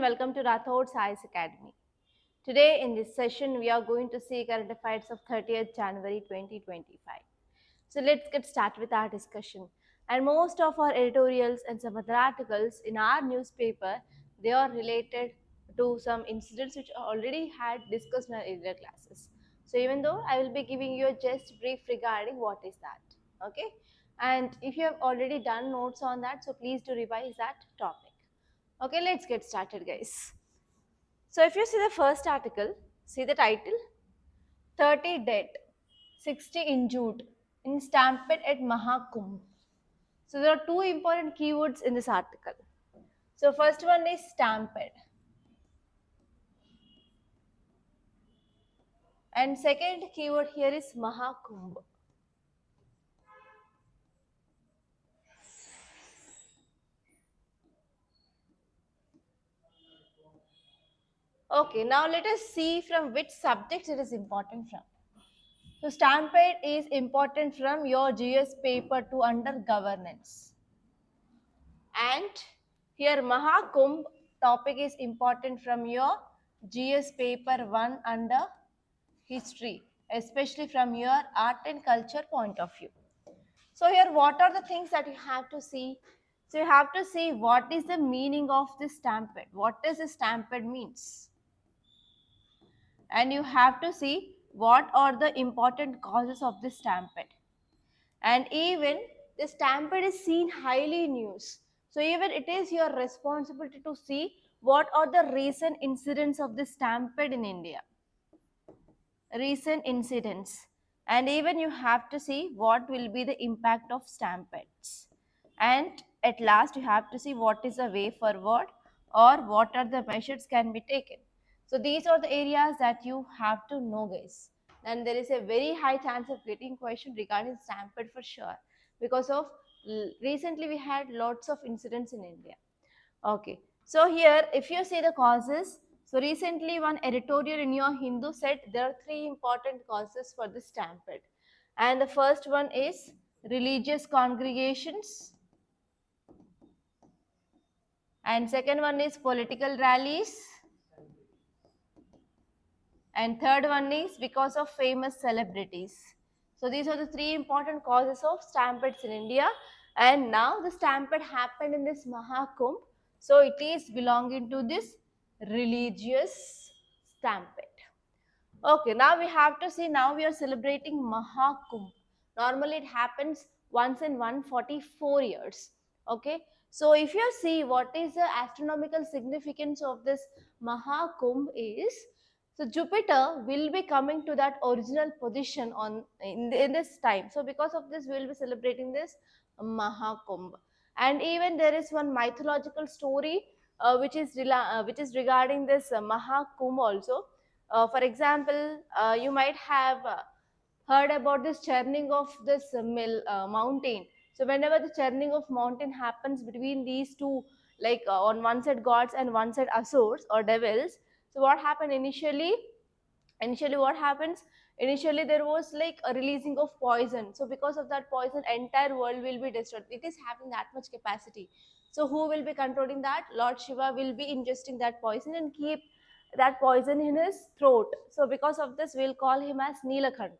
welcome to Rathods Science Academy. Today in this session, we are going to see current affairs of 30th January 2025. So let's get started with our discussion. And most of our editorials and some other articles in our newspaper, they are related to some incidents which already had discussed in our earlier classes. So even though I will be giving you a just brief regarding what is that, okay? And if you have already done notes on that, so please do revise that topic. Okay, let's get started, guys. So if you see the first article, see the title, 30 dead, 60 injured in stampede at Maha Kumbh. So there are two important keywords in this article. So first one is stampede. And second keyword here is Maha Kumbh. Okay, now let us see from which subject it is important from. So stampede is important from your GS paper 2 under governance. And here Maha Kumbh topic is important from your GS paper 1 under history, especially from your art and culture point of view. So here what are the things that you have to see? So you have to see what is the meaning of this stampede. What does a stampede means? And you have to see what are the important causes of this stampede. And even the stampede is seen highly in news. So even it is your responsibility to see what are the recent incidents of the stampede in India. Recent incidents. And even you have to see what will be the impact of stampedes. And at last you have to see what is the way forward or what are the measures can be taken. So these are the areas that you have to know, guys. And there is a very high chance of getting question regarding stampede for sure, because of recently we had lots of incidents in India. Okay, so here if you see the causes, so recently one editorial in your Hindu said there are three important causes for the stampede, and the first one is religious congregations, and second one is political rallies, and third one is because of famous celebrities. So these are the three important causes of stampedes in India. And now the stampede happened in this Maha Kumbh, so it is belonging to this religious stampede. Okay, now we have to see, now we are celebrating Maha Kumbh. Normally it happens once in 144 years. Okay, so if you see what is the astronomical significance of this Maha Kumbh is, so Jupiter will be coming to that original position on in this time. So because of this, we will be celebrating this Maha Kumbh. And even there is one mythological story which is regarding this Maha Kumbh also. For example, you might have heard about this churning of this mountain. So whenever the churning of mountain happens between these two, like on one side gods and one side asurs or devils, so what happened initially? Initially what happens? Initially there was like a releasing of poison. So because of that poison, entire world will be destroyed. It is having that much capacity. So who will be controlling that? Lord Shiva will be ingesting that poison and keep that poison in his throat. So because of this, we'll call him as Neelakant.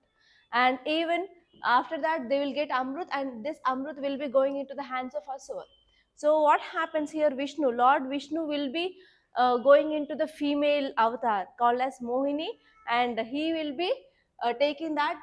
And even after that, they will get Amrut, and this Amrut will be going into the hands of Asur. So what happens here? Vishnu, Lord Vishnu will be going into the female avatar called as Mohini, and he will be taking that,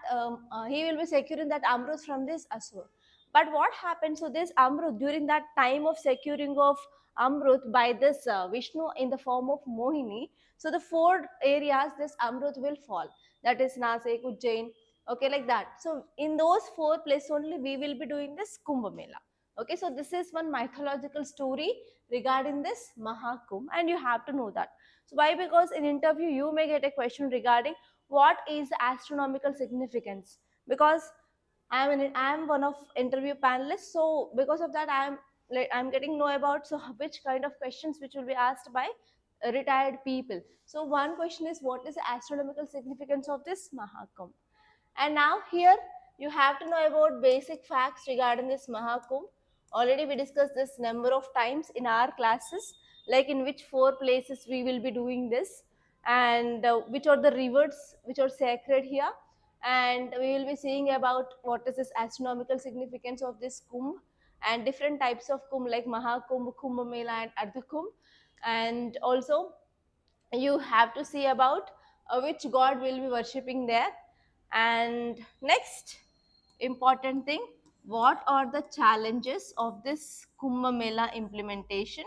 he will be securing that Amrut from this Asur. But what happens? So this Amrut, during that time of securing of Amrut by this Vishnu in the form of Mohini, so the four areas this Amrut will fall. That is Nasik, Ujjain, okay, like that. So in those four places only we will be doing this Kumbh Mela. Okay, so this is one mythological story regarding this Maha Kumbh, and you have to know that. So why? Because in interview you may get a question regarding what is the astronomical significance, because I am one of interview panelists, so because of that I'm getting know about so which kind of questions which will be asked by retired people. So one question is, what is the astronomical significance of this Maha Kumbh? And now here you have to know about basic facts regarding this Maha Kumbh. Already we discussed this number of times in our classes. like in which 4 places we will be doing this, and which are the rivers which are sacred here, and we will be seeing about what is this astronomical significance of this Kumbh and different types of Kumbh like Maha Kumbh, Kumbh Mela and Ardha Kumbh. And also you have to see about which god will be worshipping there. And next important thing, what are the challenges of this Kumbh Mela implementation,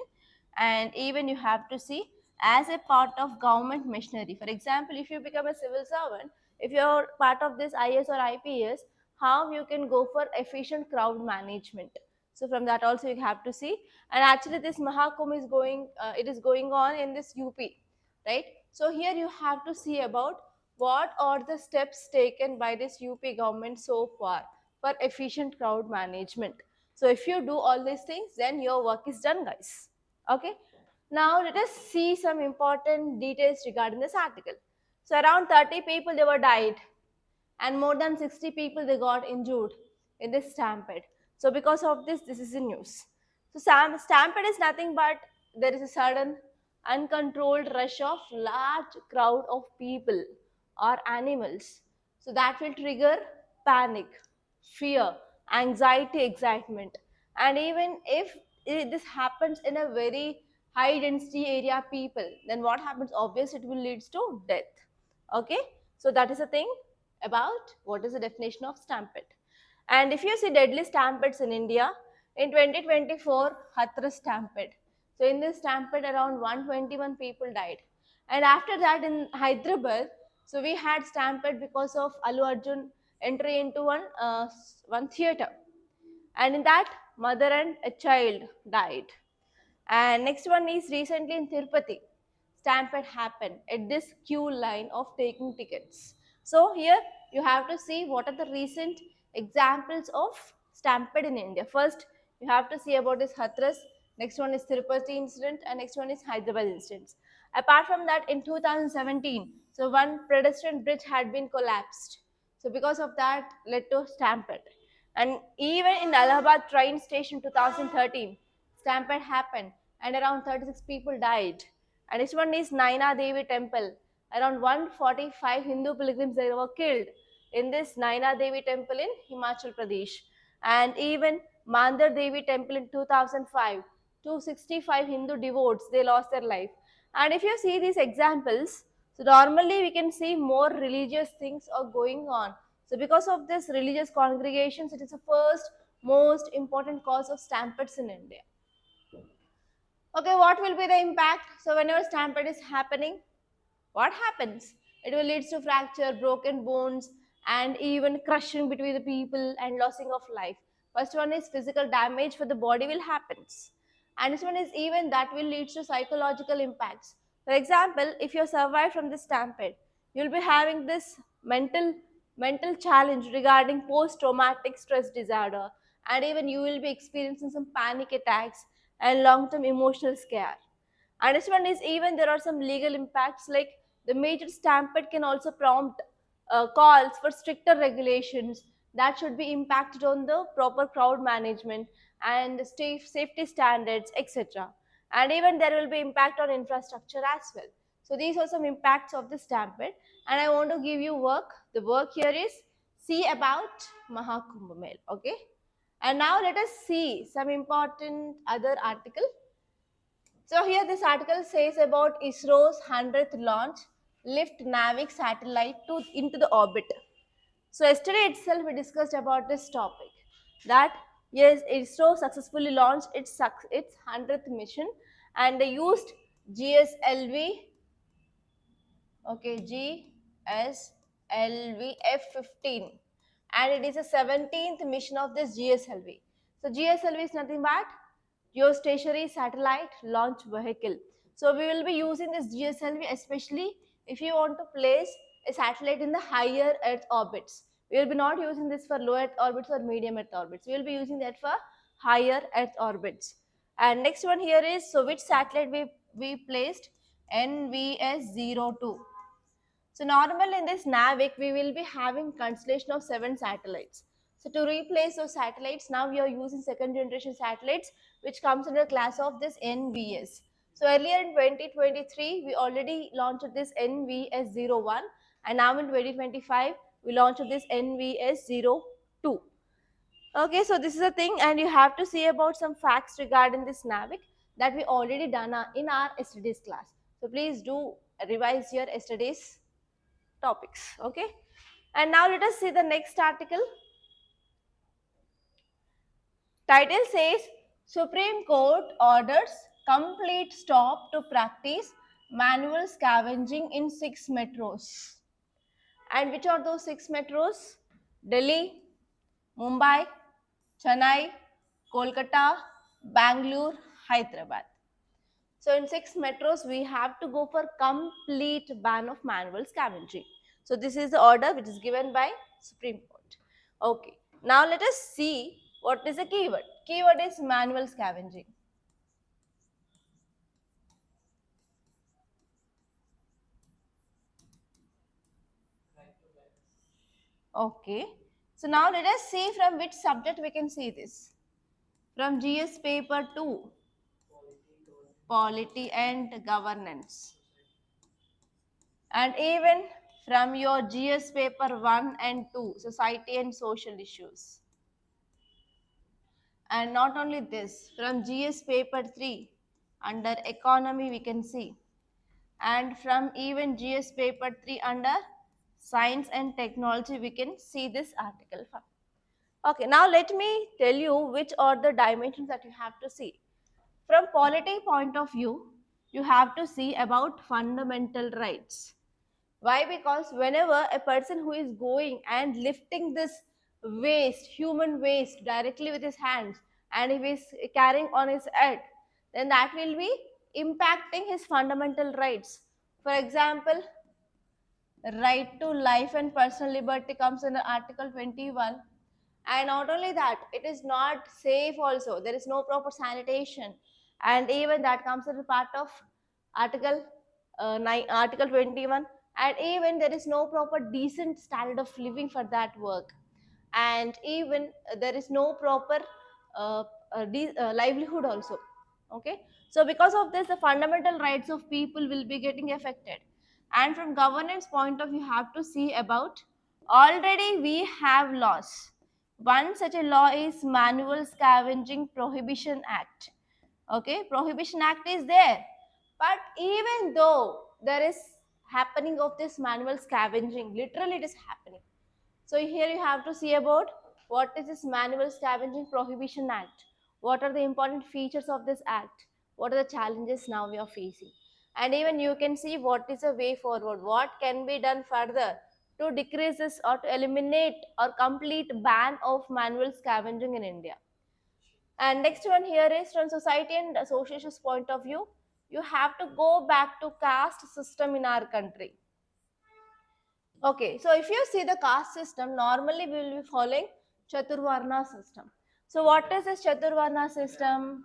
and even you have to see as a part of government machinery. For example, if you become a civil servant, if you're part of this IS or IPS, how you can go for efficient crowd management. So from that also you have to see. And actually this Maha Kumbh is going, it is going on in this UP, right? So here you have to see about what are the steps taken by this UP government so far for efficient crowd management. So if you do all these things, then your work is done, guys. Okay. Now let us see some important details regarding this article. So around 30 people they were died, and more than 60 people they got injured in this stampede. So because of this, this is the news. So stampede is nothing but there is a sudden uncontrolled rush of large crowd of people or animals. So that will trigger panic, fear, anxiety, excitement. And even if this happens in a very high density area people, then what happens? Obviously it will lead to death. Okay, so that is the thing about what is the definition of stampede. And if you see deadly stampedes in India, in 2024, Hathras stampede. So in this stampede, around 121 people died. And after that, in Hyderabad, so we had stampede because of Allu Arjun entry into one theater, and in that, mother and a child died. And next one is recently in Tirupati, stampede happened at this queue line of taking tickets. So here you have to see what are the recent examples of stampede in India. First, you have to see about this Hathras. Next one is Tirupati incident, and next one is Hyderabad incident. Apart from that, in 2017, so one pedestrian bridge had been collapsed. So because of that, led to stampede. And even in Allahabad train station 2013, stampede happened and around 36 people died. And this one is Naina Devi temple. Around 145 Hindu pilgrims they were killed in this Naina Devi temple in Himachal Pradesh. And even Mandar Devi temple in 2005, 265 Hindu devotees they lost their life. And if you see these examples, so normally we can see more religious things are going on. So because of this religious congregations, it is the first most important cause of stampedes in India. Okay, what will be the impact? So whenever stampede is happening, what happens? It will lead to fracture, broken bones, and even crushing between the people and losing of life. First one is physical damage for the body will happens. And this one is even that will lead to psychological impacts. For example, if you survive from this stampede, you'll be having this mental challenge regarding post-traumatic stress disorder, and even you will be experiencing some panic attacks and long-term emotional scare. And this one is even there are some legal impacts like the major stampede can also prompt calls for stricter regulations that should be impacted on the proper crowd management and safety standards, etc. And even there will be impact on infrastructure as well. So these are some impacts of the stampede, and I want to give you work. The work here is see about Maha Kumbh Mela. Okay, and now let us see some important other article. So here this article says about ISRO's 100th launch, lift NAVIC satellite into the orbit. So yesterday itself we discussed about this topic, that yes, ISRO successfully launched its 100th mission, and they used GSLV, okay, GSLV F-15, and it is the 17th mission of this GSLV. So GSLV is nothing but geostationary satellite launch vehicle. So we will be using this GSLV especially if you want to place a satellite in the higher Earth orbits. We will be not using this for low Earth orbits or medium Earth orbits. We will be using that for higher Earth orbits. And next one here is, so which satellite we placed? NVS-02. So normally in this NAVIC, we will be having constellation of 7 satellites. So to replace those satellites, now we are using second generation satellites, which comes in the class of this NVS. So earlier in 2023, we already launched this NVS01, and now in 2025, we launched this NVS02. Okay, so this is a thing, and you have to see about some facts regarding this NAVIC that we already done in our yesterday's class. So please do revise your yesterday's topics. Okay, and now let us see the next article. Title says Supreme Court orders complete stop to practice manual scavenging in 6 metros. And which are those 6 metros? Delhi, Mumbai, Chennai, Kolkata, Bangalore, Hyderabad. So in 6 metros, we have to go for complete ban of manual scavenging. So this is the order which is given by Supreme Court. Okay. Now let us see what is the keyword. Keyword is manual scavenging. Okay. So now let us see from which subject we can see this. From GS paper 2, Polity and Governance. And even from your GS paper 1 and 2, Society and Social Issues. And not only this, from GS paper 3, under Economy we can see. And from even GS paper 3 under Science and Technology we can see this article from. Okay, now let me tell you which are the dimensions that you have to see. From polity point of view, you have to see about fundamental rights. Why? Because whenever a person who is going and lifting this waste, human waste, directly with his hands, and if he is carrying on his head, then that will be impacting his fundamental rights. For example, right to life and personal liberty comes in Article 21. And not only that, it is not safe also. There is no proper sanitation. And even that comes as a part of Article 21. And even there is no proper decent standard of living for that work. And even there is no proper livelihood also. Okay. So because of this, the fundamental rights of people will be getting affected. And from governance point of view, you have to see about already we have laws. One such a law is Manual Scavenging Prohibition Act. Okay, Prohibition Act is there. But even though there is happening of this manual scavenging, literally it is happening. So here you have to see about what is this Manual Scavenging Prohibition Act. What are the important features of this act? What are the challenges now we are facing? And even you can see what is a way forward. What can be done further to decrease this or to eliminate or complete ban of manual scavenging in India. And next one here is from society and associations point of view, you have to go back to caste system in our country. Okay, so if you see the caste system, normally we will be following Chaturvarna system. So what is this Chaturvarna system?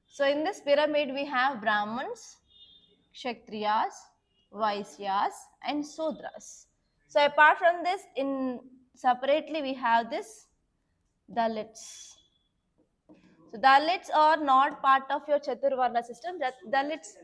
So in this pyramid we have Brahmins, Kshatriyas, Vaisyas and Sudras. So apart from this, in separately we have this Dalits. So Dalits are not part of your Chaturvarna system. That Dalits,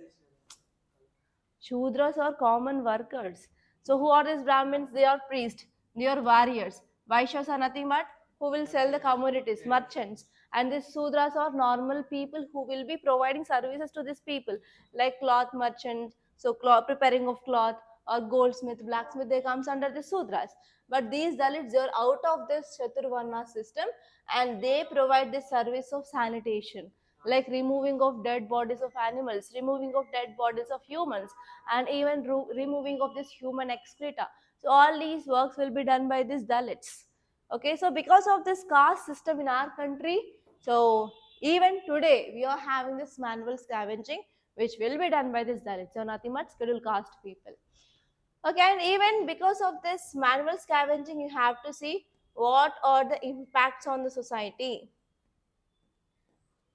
Shudras are common workers. So who are these Brahmins? They are priests, they are warriors. Vaishyas are nothing but who will sell the commodities, merchants. And these Sudras are normal people who will be providing services to these people, like cloth merchants, so cloth, preparing of cloth, or goldsmith, blacksmith, they comes under the Sudras. But these Dalits, they are out of this Chaturvarna system and they provide the service of sanitation, like removing of dead bodies of animals, removing of dead bodies of humans, and even removing of this human excreta. So all these works will be done by these Dalits. Okay, so because of this caste system in our country, so even today we are having this manual scavenging which will be done by this Dalits, so nothing but scheduled caste people. Okay, and even because of this manual scavenging, you have to see what are the impacts on the society.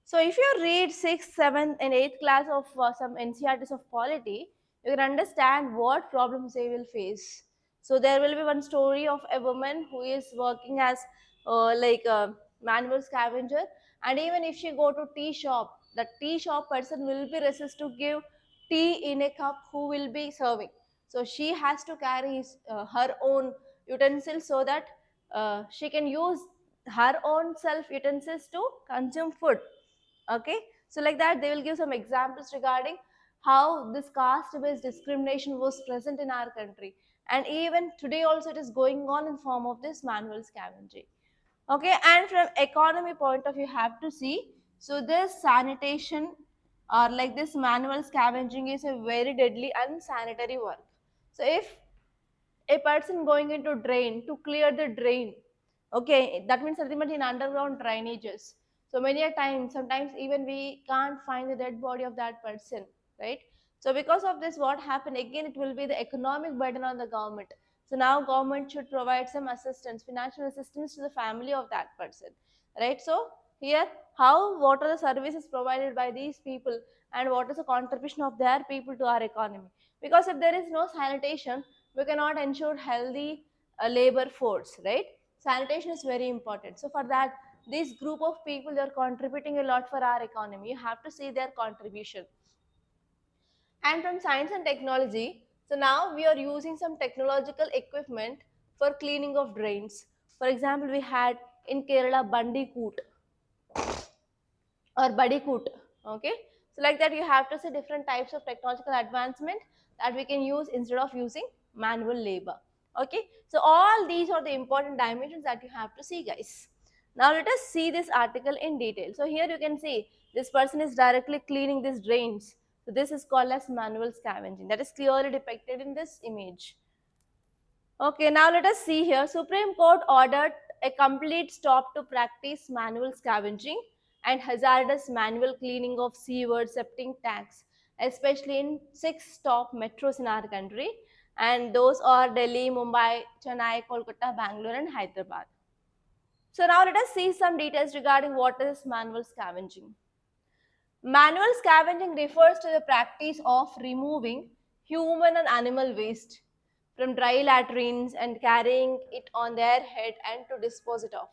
So if you read 6th, 7th and 8th class of some NCRTs of polity, you can understand what problems they will face. So there will be one story of a woman who is working as like a manual scavenger, and even if she go to tea shop, the tea shop person will be resist to give tea in a cup who will be serving. So she has to carry her own utensils so that she can use her own self utensils to consume food. Okay, so like that they will give some examples regarding how this caste based discrimination was present in our country, and even today also it is going on in form of this manual scavenging. Okay, and from economy point of view you have to see, so this sanitation or like this manual scavenging is a very deadly unsanitary work. So if a person going into drain to clear the drain, okay, that means ultimately in underground drainages, so many a time sometimes even we can't find the dead body of that person, right? So because of this what happened again, it will be the economic burden on the government. So now government should provide some assistance, financial assistance to the family of that person, right? So here, how, what are the services provided by these people and what is the contribution of their people to our economy? Because if there is no sanitation, we cannot ensure healthy labor force, right? Sanitation is very important. So for that, this group of people, they are contributing a lot for our economy. You have to see their contribution. And from science and technology, so now we are using some technological equipment for cleaning of drains. For example, we had in Kerala Bandicoot or Badikut. Okay, so like that you have to see different types of technological advancement that we can use instead of using manual labor. Okay, so all these are the important dimensions that you have to see, guys. Now let us see this article in detail. So here you can see this person is directly cleaning these drains. So this is called as manual scavenging, that is clearly depicted in this image. Okay, now let us see here. Supreme Court ordered a complete stop to practice manual scavenging and hazardous manual cleaning of sewer septic tanks, especially in 6 top metros in our country. And those are Delhi, Mumbai, Chennai, Kolkata, Bangalore and Hyderabad. So now let us see some details regarding what is manual scavenging. Manual scavenging refers to the practice of removing human and animal waste from dry latrines and carrying it on their head and to dispose it off.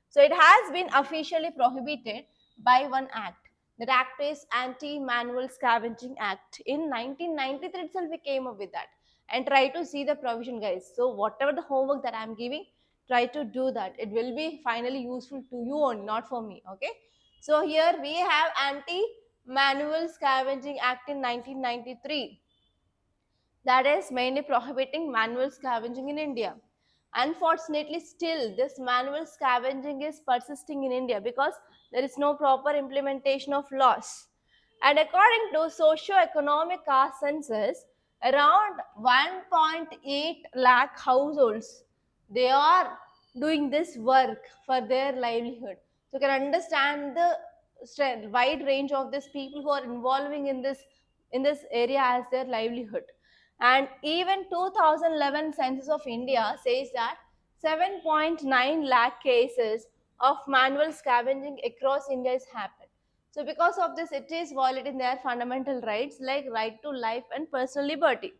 So it has been officially prohibited by one act. That act is Anti-Manual Scavenging Act. In 1993 itself we came up with that. And try to see the provision, guys. So whatever the homework that I am giving, try to do that. It will be finally useful to you only, not for me. Okay. So here we have Anti-Manual Scavenging Act in 1993. That is mainly prohibiting manual scavenging in India. Unfortunately, still this manual scavenging is persisting in India because there is no proper implementation of laws. And according to socio-economic caste census, around 1.8 lakh households, they are doing this work for their livelihood. So you can understand the wide range of these people who are involving in this area as their livelihood. And even 2011 census of India says that 7.9 lakh cases of manual scavenging across India has happened. So because of this, it is violating their fundamental rights like right to life and personal liberty.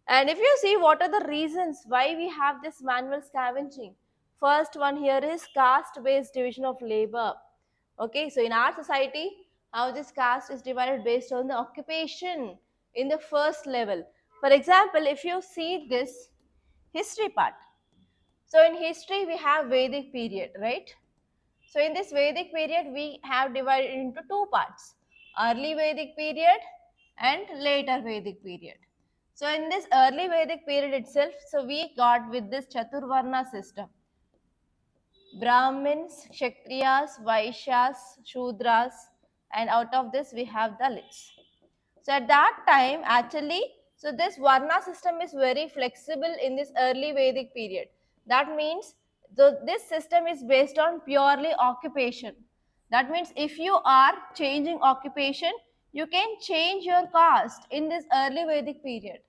And if you see what are the reasons why we have this manual scavenging, first one here is caste-based division of labor. Okay, so in our society, how this caste is divided based on the occupation in the first level. For example, if you see this history part, so in history we have Vedic period, right? So in this Vedic period, we have divided into two parts, early Vedic period and later Vedic period. So in this early Vedic period itself, so we got with this Chaturvarna system. Brahmins, Kshatriyas, Vaishyas, Shudras, and out of this we have Dalits. So at that time, actually, so this Varna system is very flexible in this early Vedic period. That means this system is based on purely occupation. That means if you are changing occupation, you can change your caste in this early Vedic period.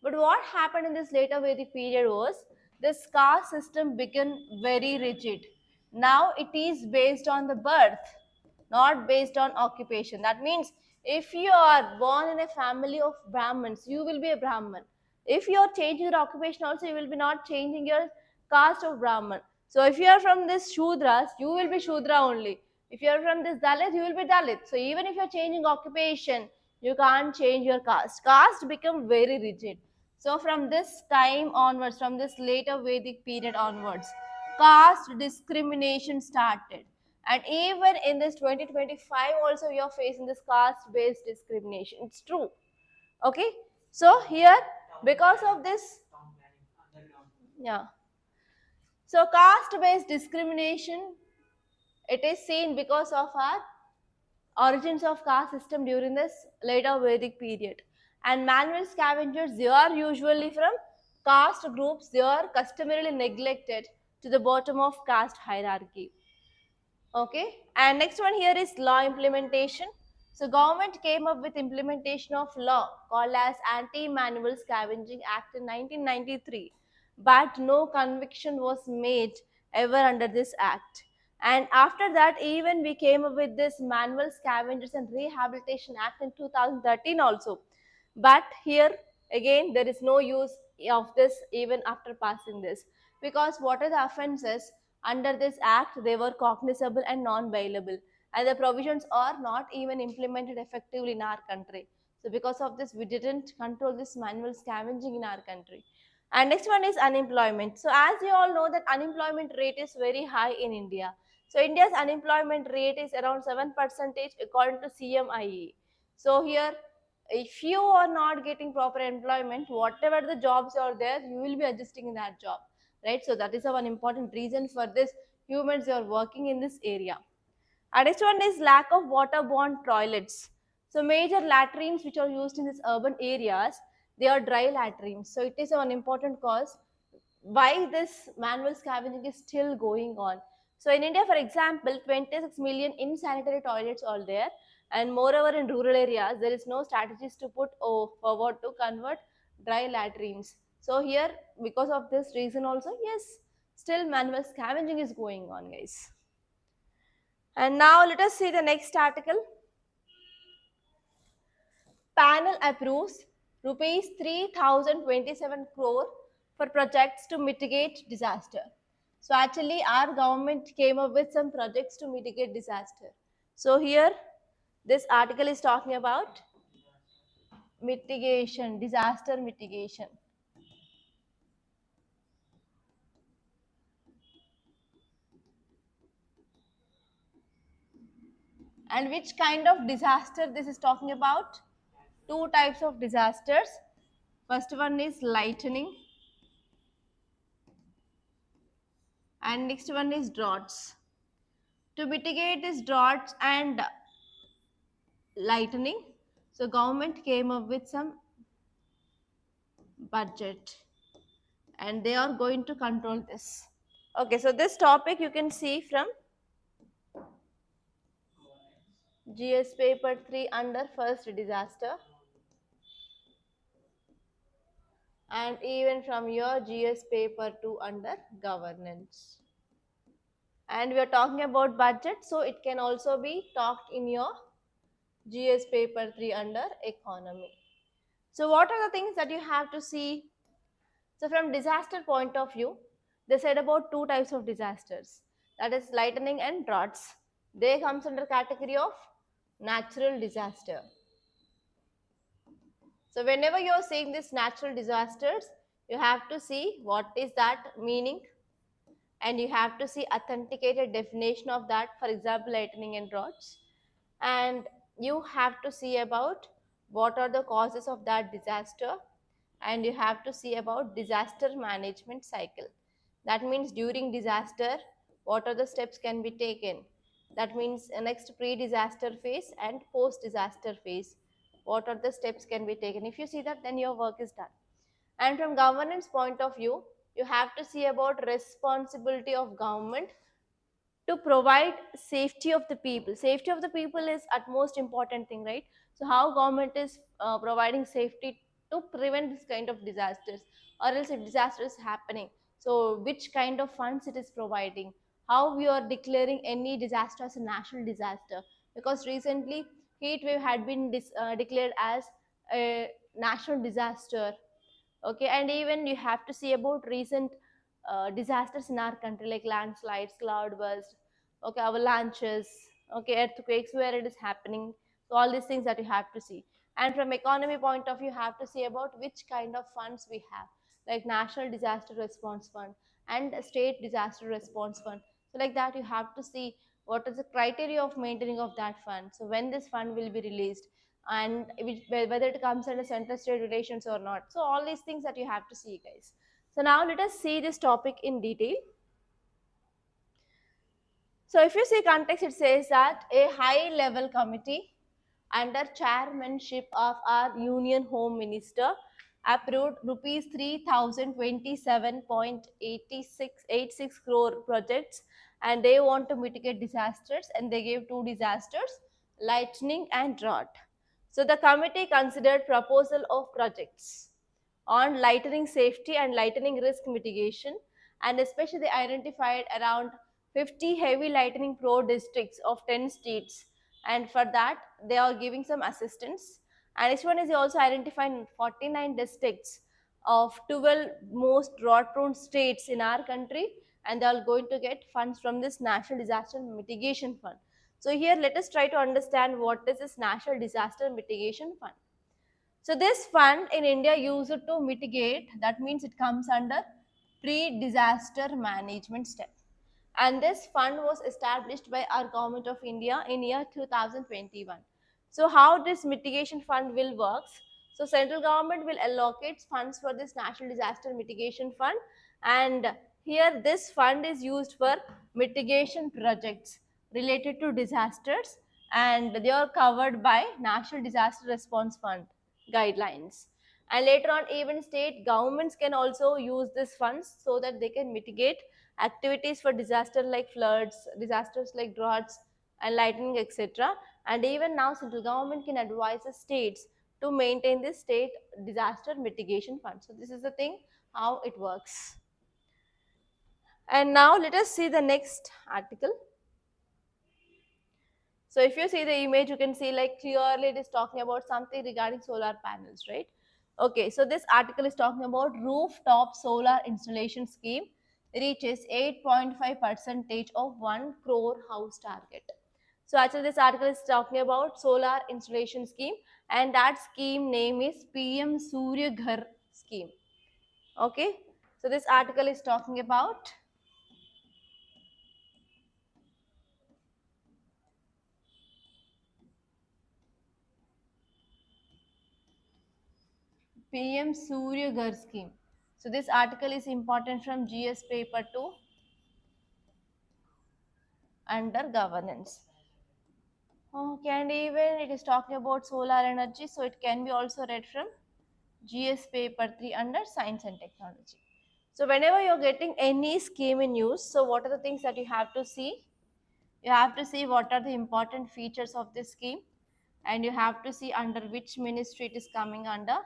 But what happened in this later Vedic period was this caste system became very rigid. Now it is based on the birth, not based on occupation. That means if you are born in a family of Brahmins, you will be a Brahman. If you are changing your occupation also, you will be not changing your caste of Brahman. So if you are from this Shudras, you will be Shudra only. If you're from this Dalit, you will be Dalit. So even if you're changing occupation, you can't change your caste. Caste become very rigid. So from this time onwards, from this later Vedic period onwards, caste discrimination started. And even in this 2025 also you're facing this caste based discrimination. It's true. Okay. So here, because of this, yeah. So caste based discrimination, it is seen because of our origins of caste system during this later Vedic period. And manual scavengers, they are usually from caste groups, they are customarily neglected to the bottom of caste hierarchy. Okay, and next one here is law implementation. So government came up with implementation of law called as Anti-Manual Scavenging Act in 1993, but no conviction was made ever under this act. And after that, even we came up with this Manual Scavengers and Rehabilitation Act in 2013 also. But here again, there is no use of this even after passing this, because what are the offences under this act? They were cognizable and non-bailable, and the provisions are not even implemented effectively in our country. So because of this, we didn't control this manual scavenging in our country. And next one is unemployment. So as you all know that unemployment rate is very high in India. So India's unemployment rate is around 7% according to CMIE. So here, if you are not getting proper employment, whatever the jobs are there, you will be adjusting in that job, right? So that is one important reason for this humans are working in this area. And next one is lack of waterborne toilets. So major latrines which are used in these urban areas, they are dry latrines. So it is an important cause why this manual scavenging is still going on. So in India, for example, 26 million insanitary toilets are there, and moreover in rural areas, there is no strategies to put forward to convert dry latrines. So here, because of this reason also, yes, still manual scavenging is going on, guys. And now let us see the next article. Panel approves rupees 3027 crore for projects to mitigate disaster. So actually our government came up with some projects to mitigate disaster. So here this article is talking about mitigation, disaster mitigation. And which kind of disaster this is talking about? Two types of disasters. First one is lightning, and next one is droughts. To mitigate these droughts and lightning, so government came up with some budget and they are going to control this. Okay, so this topic you can see from GS paper 3 under first disaster, and even from your GS paper 2 under governance. And we are talking about budget, so it can also be talked in your GS paper 3 under economy. So what are the things that you have to see? So from disaster point of view, they said about two types of disasters, that is lightning and droughts. They comes under category of natural disaster. So whenever you are seeing these natural disasters, you have to see what is that meaning, and you have to see authenticated definition of that, for example lightning and droughts, and you have to see about what are the causes of that disaster, and you have to see about disaster management cycle. That means during disaster, what are the steps can be taken. That means next pre-disaster phase and post-disaster phase. What are the steps can be taken? If you see that, then your work is done. And from governance point of view, you have to see about responsibility of government to provide safety of the people. Safety of the people is utmost important thing, right? So how government is providing safety to prevent this kind of disasters, or else if disaster is happening, so which kind of funds it is providing, how we are declaring any disaster as a national disaster, because recently heat wave had been declared as a national disaster. Okay, and even you have to see about recent disasters in our country like landslides, cloudburst, okay, avalanches, okay, earthquakes, where it is happening. So all these things that you have to see. And from economy point of view, you have to see about which kind of funds we have, like National Disaster Response Fund and State Disaster Response Fund. So like that, you have to see what is the criteria of maintaining of that fund. So when this fund will be released, and whether it comes under center state relations or not. So all these things that you have to see, guys. So now let us see this topic in detail. So if you see context, it says that a high level committee under chairmanship of our Union Home Minister approved rupees 3027.86 crore projects, and they want to mitigate disasters, and they gave two disasters, lightning and drought. So the committee considered proposal of projects on lightning safety and lightning risk mitigation, and especially they identified around 50 heavy lightning pro districts of 10 states, and for that they are giving some assistance. And next one is they also identified 49 districts of 12 most drought prone states in our country, and they are going to get funds from this National Disaster Mitigation Fund. So here let us try to understand what is this National Disaster Mitigation Fund. So this fund in India used to mitigate, that means it comes under pre-disaster management step. And this fund was established by our government of India in year 2021. So how this mitigation fund will works? So central government will allocate funds for this National Disaster Mitigation Fund, and here this fund is used for mitigation projects related to disasters, and they are covered by National Disaster Response Fund guidelines. And later on, even state governments can also use these funds so that they can mitigate activities for disaster like floods, disasters like droughts and lightning, etc. And even now central government can advise the states to maintain this state disaster mitigation fund. So this is the thing how it works. And now let us see the next article. So if you see the image, you can see like clearly it is talking about something regarding solar panels, right? Okay, so this article is talking about rooftop solar installation scheme reaches 8.5 percentage of 1 crore house target. So actually this article is talking about solar installation scheme, and that scheme name is PM Surya Ghar scheme. Okay, so this article is talking about PM Surya Ghar scheme. So this article is important from GS paper 2 under governance. Okay, and even it is talking about solar energy, so it can be also read from GS paper 3 under science and technology. So whenever you're getting any scheme in use, so what are the things that you have to see? You have to see what are the important features of this scheme, and you have to see under which ministry it is coming under,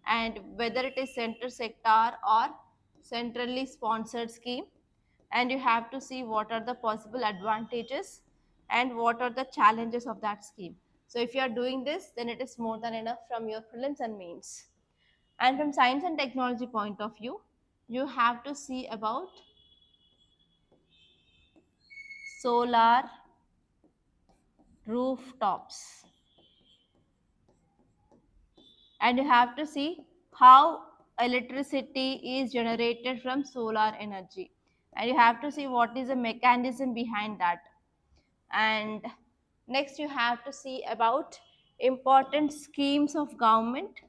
and whether it is center sector or centrally sponsored scheme, and you have to see what are the possible advantages and what are the challenges of that scheme. So if you are doing this, then it is more than enough from your prelims and mains. And from science and technology point of view, you have to see about solar rooftops, and you have to see how electricity is generated from solar energy, and you have to see what is the mechanism behind that. And next you have to see about important schemes of government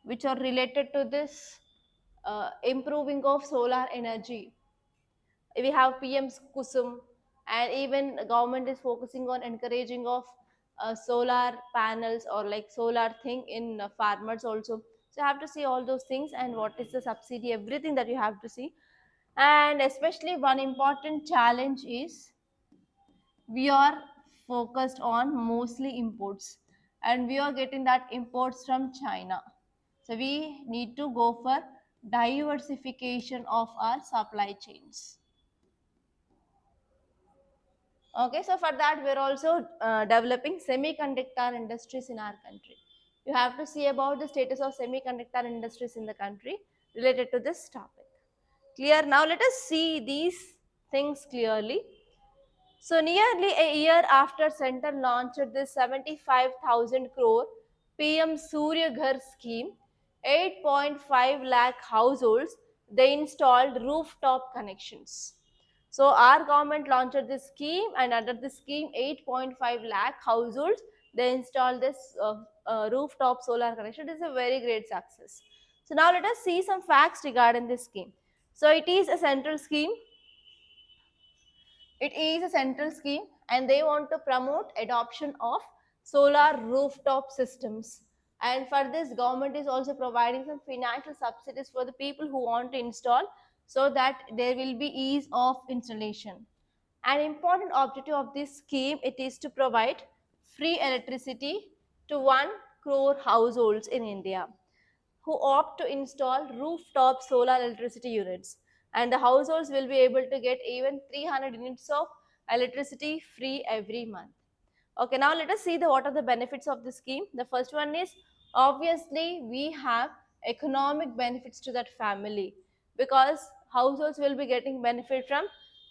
which are related to this improving of solar energy. We have PM Kusum, and even government is focusing on encouraging of solar panels or like solar thing in farmers also. So you have to see all those things and what is the subsidy, everything that you have to see. And especially one important challenge is we are focused on mostly imports, and we are getting that imports from China. So we need to go for diversification of our supply chains. Okay, so for that we're also developing semiconductor industries in our country. You have to see about the status of semiconductor industries in the country related to this topic. Clear? Now let us see these things clearly. So nearly a year after Center launched this 75,000 crore PM Surya Ghar scheme, 8.5 lakh households, they installed rooftop connections. So our government launched this scheme, and under this scheme 8.5 lakh households, they installed this rooftop solar connection. It is a very great success. So now let us see some facts regarding this scheme. So it is a central scheme. It is a central scheme, and they want to promote adoption of solar rooftop systems. And for this, government is also providing some financial subsidies for the people who want to install, so that there will be ease of installation. An important objective of this scheme, it is to provide free electricity to 1 crore households in India who opt to install rooftop solar electricity units, and the households will be able to get even 300 units of electricity free every month. Okay, now let us see what are the benefits of the scheme. The first one is, obviously we have economic benefits to that family, because households will be getting benefit from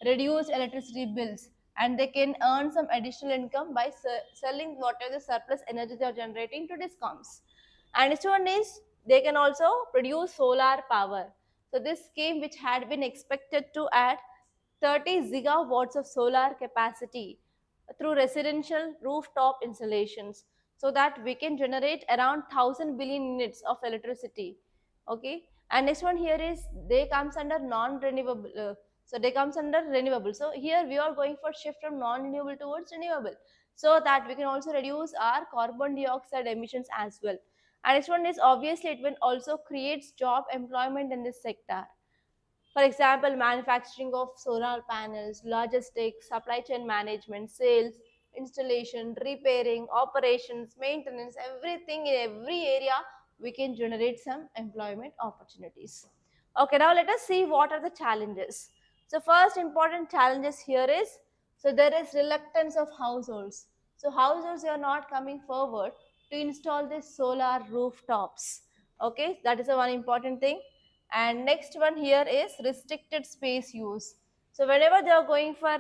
reduced electricity bills, and they can earn some additional income by selling whatever the surplus energy they are generating to discoms. And next one is, they can also produce solar power. So this scheme, which had been expected to add 30 gigawatts of solar capacity through residential rooftop installations, so that we can generate around 1000 billion units of electricity. Okay, and next one here is, they comes under non-renewable. So they comes under renewable. So here we are going for shift from non-renewable towards renewable, so that we can also reduce our carbon dioxide emissions as well. And next one is, obviously it will also creates job employment in this sector. For example, manufacturing of solar panels, logistics, supply chain management, sales, installation, repairing, operations, maintenance, everything in every area, we can generate some employment opportunities. Okay, now let us see what are the challenges. So first important challenges here is, so there is reluctance of households. So households are not coming forward to install these solar rooftops. Okay, that is the one important thing. And next one here is restricted space use. So whenever they are going for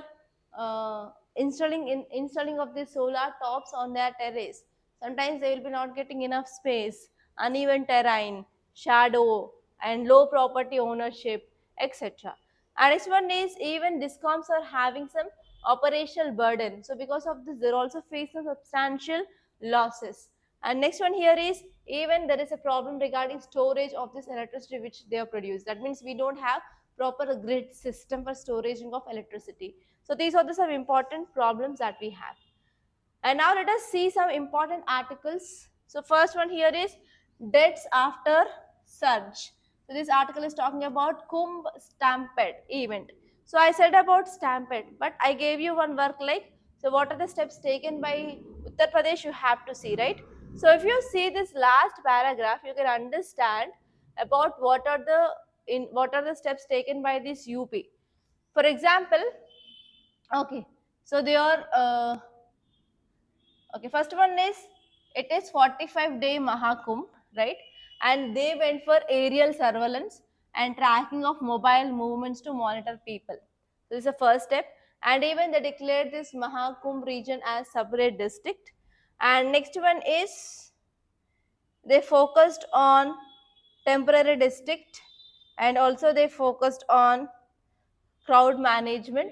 installing of the solar tops on their terrace, sometimes they will be not getting enough space, uneven terrain, shadow, and low property ownership, etc. And next one is, even discoms are having some operational burden. So because of this, they're also facing substantial losses. And next one here is, even there is a problem regarding storage of this electricity which they have produced. That means we don't have proper grid system for storage of electricity. So these are the some important problems that we have. And now let us see some important articles. So first one here is, deaths after surge. So this article is talking about Kumbh stampede event. So I said about stampede, but I gave you one work like, so what are the steps taken by Uttar Pradesh, you have to see, right? So if you see this last paragraph, you can understand about what are the steps taken by this UP. For example, okay, so they are okay, first one is, it is 45-day Maha Kumbh, right? And they went for aerial surveillance and tracking of mobile movements to monitor people. This is the first step. And even they declared this Maha Kumbh region as separate district. And next one is, they focused on temporary district, and also they focused on crowd management.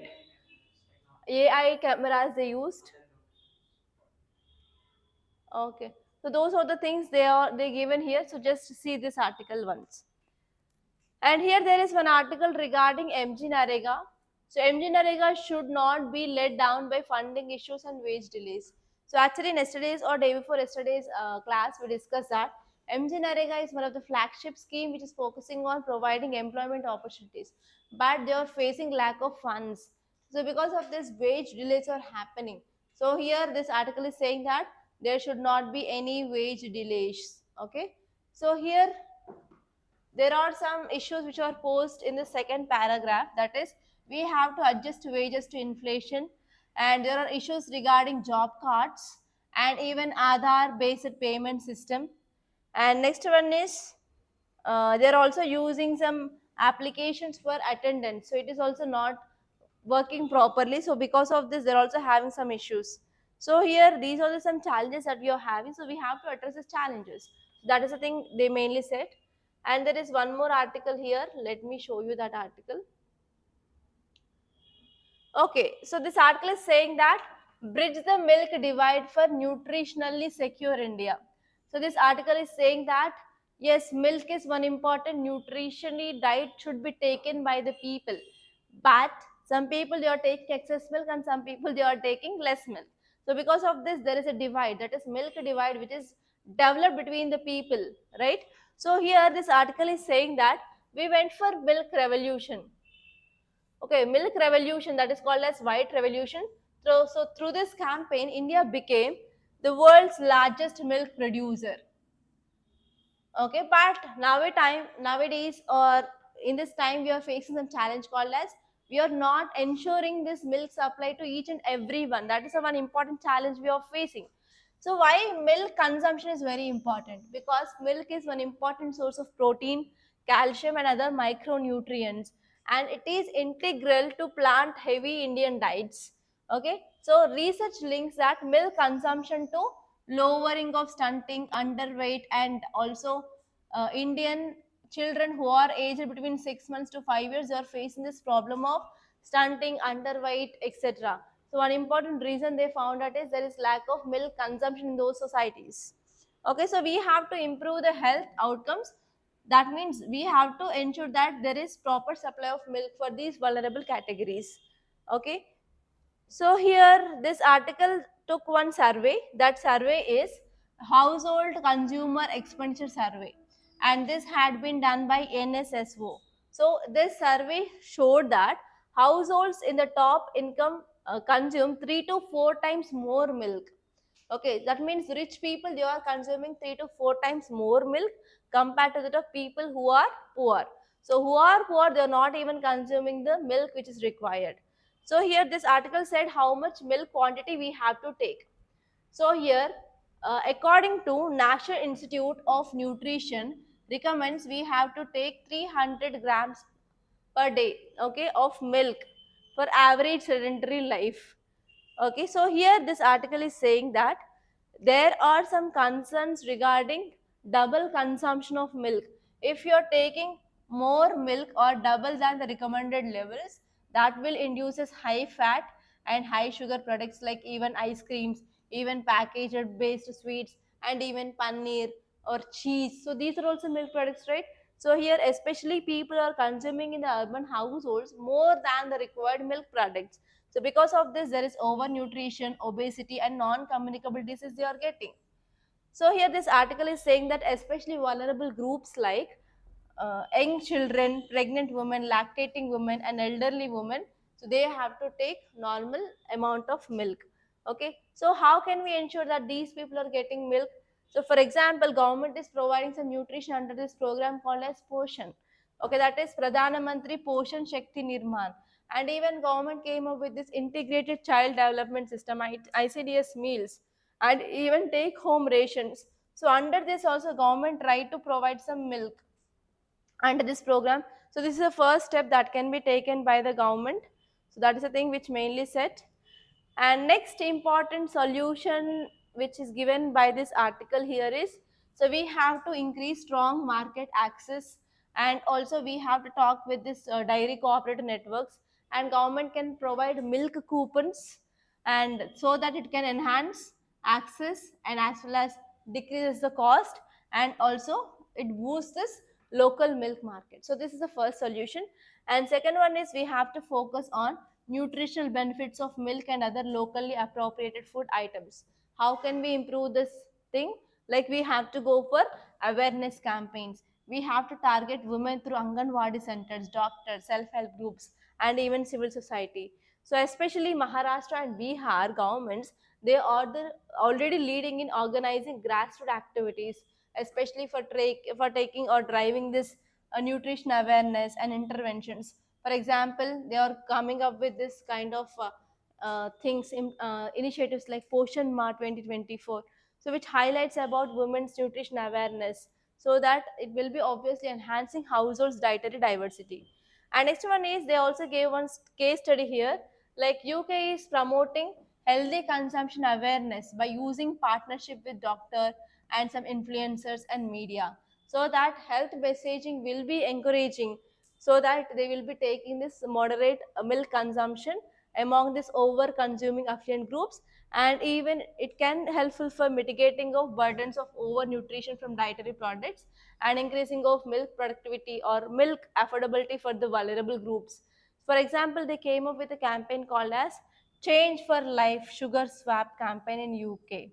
AI cameras they used. Okay, so those are the things they given here. So just see this article once. And here there is one article regarding MGNREGA. So MGNREGA should not be let down by funding issues and wage delays. So actually in yesterday's or day before yesterday's class, we discussed that MGNREGA is one of the flagship scheme which is focusing on providing employment opportunities, but they are facing lack of funds. So because of this, wage delays are happening. So here this article is saying that there should not be any wage delays. Okay, so here there are some issues which are posed in the second paragraph, that is, we have to adjust wages to inflation, and there are issues regarding job cards and even Aadhaar based payment system. And next one is, they're also using some applications for attendance, so it is also not working properly. So because of this, they're also having some issues. So here, these are the some challenges that we are having. So we have to address these challenges. That is the thing they mainly said. And there is one more article here. Let me show you that article. Okay, so this article is saying that bridge the milk divide for nutritionally secure India. So this article is saying that yes, milk is one important nutritionally diet should be taken by the people, but some people they are taking excess milk and some people they are taking less milk. So because of this, there is a divide, that is milk divide, which is developed between the people, right? So here this article is saying that we went for milk revolution. Okay, milk revolution, that is called as white revolution. So through this campaign, India became the world's largest milk producer. Okay, but nowadays or in this time we are facing some challenge called as we are not ensuring this milk supply to each and everyone. That is a one important challenge we are facing. So why milk consumption is very important? Because milk is one important source of protein, calcium and other micronutrients, and it is integral to plant heavy Indian diets. Okay, so research links that milk consumption to lowering of stunting, underweight, and also Indian children who are aged between 6 months to 5 years are facing this problem of stunting, underweight, etc. So one important reason they found out is there is lack of milk consumption in those societies. Okay, so we have to improve the health outcomes. That means we have to ensure that there is proper supply of milk for these vulnerable categories. Okay, so here this article took one survey. That survey is Household Consumer Expenditure Survey, and this had been done by NSSO. So this survey showed that households in the top income consume 3 to 4 times more milk. Okay, that means rich people they are consuming 3 to 4 times more milk compared to the people who are poor. So who are poor, they are not even consuming the milk which is required. So here this article said how much milk quantity we have to take. So here, according to National Institute of Nutrition, recommends we have to take 300 grams per day, okay, of milk for average sedentary life. Okay, so here this article is saying that there are some concerns regarding double consumption of milk. If you are taking more milk or double than the recommended levels, that will induces high fat and high sugar products like even ice creams, even packaged based sweets, and even paneer or cheese. So these are also milk products, right? So here especially people are consuming in the urban households more than the required milk products. So because of this, there is overnutrition, obesity, and non-communicable disease they are getting. So here this article is saying that especially vulnerable groups like young children, pregnant women, lactating women, and elderly women, so they have to take normal amount of milk. Okay, so how can we ensure that these people are getting milk? So for example, government is providing some nutrition under this program called as Poshan. Okay, that is Pradhana Mantri Poshan Shakti Nirman. And even government came up with this integrated child development system, ICDS meals, and even take home rations. So under this also government tried to provide some milk under this program. So this is the first step that can be taken by the government. So that is the thing which mainly set. And next important solution which is given by this article here is, so we have to increase strong market access, and also we have to talk with this dairy cooperative networks, and government can provide milk coupons, and so that it can enhance access and as well as decreases the cost, and also it boosts this local milk market. So this is the first solution. And second one is we have to focus on nutritional benefits of milk and other locally appropriated food items. How can we improve this thing? Like we have to go for awareness campaigns. We have to target women through Anganwadi centers, doctors, self-help groups, and even civil society. So especially Maharashtra and Bihar governments, they are already leading in organizing grassroots activities, especially for taking or driving this nutrition awareness and interventions. For example, they are coming up with this kind of initiatives like Poshan Ma 2024, so which highlights about women's nutrition awareness, so that it will be obviously enhancing households dietary diversity. And next one is they also gave one case study here, like UK is promoting healthy consumption awareness by using partnership with doctor and some influencers and media, so that health messaging will be encouraging, so that they will be taking this moderate milk consumption among this over consuming affluent groups, and even it can helpful for mitigating of burdens of over nutrition from dietary products and increasing of milk productivity or milk affordability for the vulnerable groups. For example, they came up with a campaign called as Change for Life Sugar Swap campaign in UK.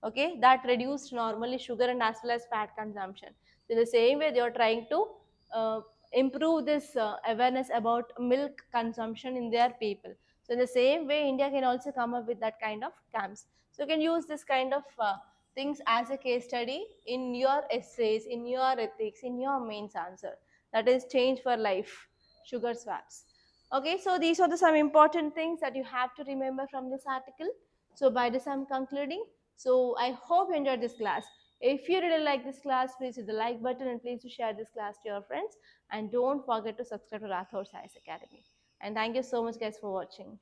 Okay, that reduced normally sugar and as well as fat consumption. So in the same way, they are trying to uh, improve this awareness about milk consumption in their people. So in the same way, India can also come up with that kind of camps. So you can use this kind of things as a case study in your essays, in your ethics, in your mains answer. That is Change for Life sugar swaps. Okay, so these are the some important things that you have to remember from this article. So by this I'm concluding. So I hope you enjoyed this class. If you really like this class, please hit the like button and please share this class to your friends. And don't forget to subscribe to Rathods Science Academy. And thank you so much guys for watching.